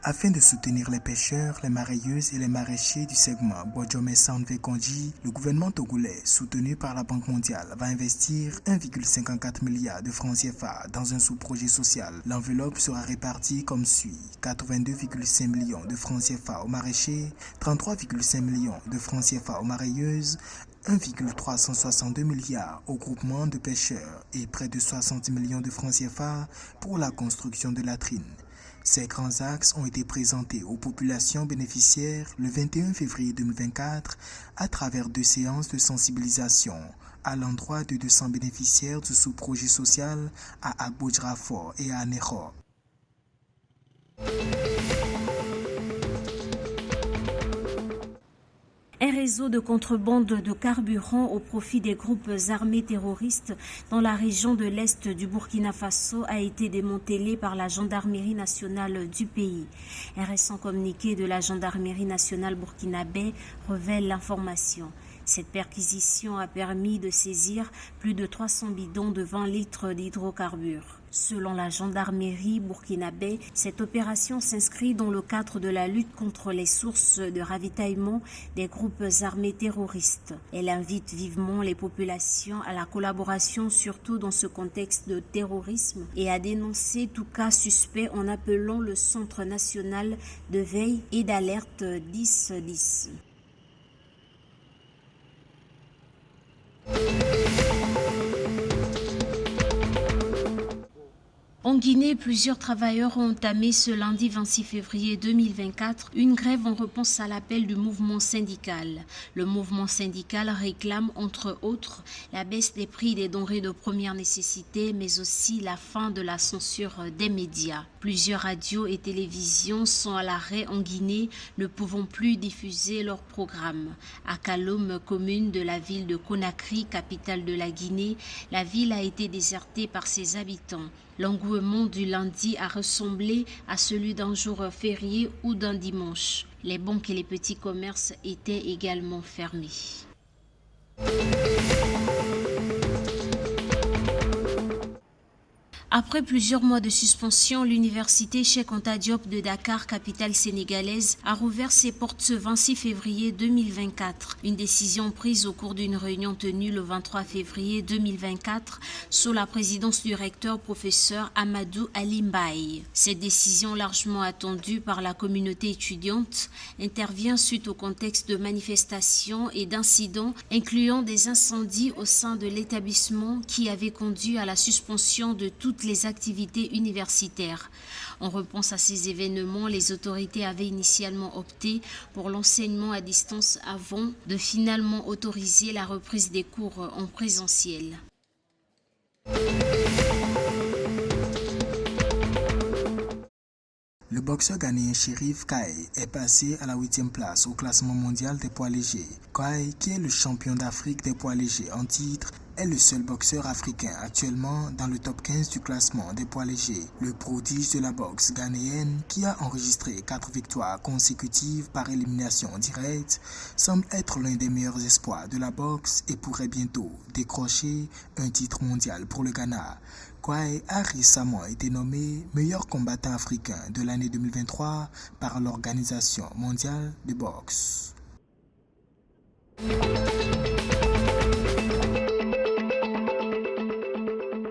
Afin de soutenir les pêcheurs, les marailleuses et les maraîchers du segment Bojome-Sandvé-Kondji, le gouvernement togolais, soutenu par la Banque mondiale, va investir 1,54 milliard de francs CFA dans un sous-projet social. L'enveloppe sera répartie comme suit: 82,5 millions de francs CFA aux maraîchers, 33,5 millions de francs CFA aux marailleuses, 1,362 milliards au groupement de pêcheurs et près de 60 millions de francs CFA pour la construction de latrines. Ces grands axes ont été présentés aux populations bénéficiaires le 21 février 2024 à travers 2 séances de sensibilisation à l'endroit de 200 bénéficiaires du sous-projet social à Agbodjrafort et à Anéro. Un réseau de contrebande de carburant au profit des groupes armés terroristes dans la région de l'Est du Burkina Faso a été démantelé par la gendarmerie nationale du pays. Un récent communiqué de la gendarmerie nationale burkinabé révèle l'information. Cette perquisition a permis de saisir plus de 300 bidons de 20 litres d'hydrocarbures. Selon la gendarmerie burkinabé, cette opération s'inscrit dans le cadre de la lutte contre les sources de ravitaillement des groupes armés terroristes. Elle invite vivement les populations à la collaboration, surtout dans ce contexte de terrorisme, et à dénoncer tout cas suspect en appelant le Centre national de veille et d'alerte 1010. En Guinée, plusieurs travailleurs ont entamé ce lundi 26 février 2024 une grève en réponse à l'appel du mouvement syndical. Le mouvement syndical réclame entre autres la baisse des prix des denrées de première nécessité, mais aussi la fin de la censure des médias. Plusieurs radios et télévisions sont à l'arrêt en Guinée, ne pouvant plus diffuser leurs programmes. À Kaloum, commune de la ville de Conakry, capitale de la Guinée, la ville a été désertée par ses habitants. L'engouement du lundi a ressemblé à celui d'un jour férié ou d'un dimanche. Les banques et les petits commerces étaient également fermés. Après plusieurs mois de suspension, l'université Cheikh Anta Diop de Dakar, capitale sénégalaise, a rouvert ses portes ce 26 février 2024. Une décision prise au cours d'une réunion tenue le 23 février 2024 sous la présidence du recteur professeur Amadou Ali Mbaye. Cette décision, largement attendue par la communauté étudiante, intervient suite au contexte de manifestations et d'incidents, incluant des incendies au sein de l'établissement qui avaient conduit à la suspension de toutes les activités universitaires. En réponse à ces événements, les autorités avaient initialement opté pour l'enseignement à distance avant de finalement autoriser la reprise des cours en présentiel. Le boxeur ghanéen Chérif Kaye est passé à la 8e place au classement mondial des poids légers. Kaye, qui est le champion d'Afrique des poids légers en titre, est le seul boxeur africain actuellement dans le top 15 du classement des poids légers. Le prodige de la boxe ghanéenne, qui a enregistré 4 victoires consécutives par élimination directe, semble être l'un des meilleurs espoirs de la boxe et pourrait bientôt décrocher un titre mondial pour le Ghana. Kaye a récemment été nommé meilleur combattant africain de l'année 2023 par l'Organisation mondiale de boxe.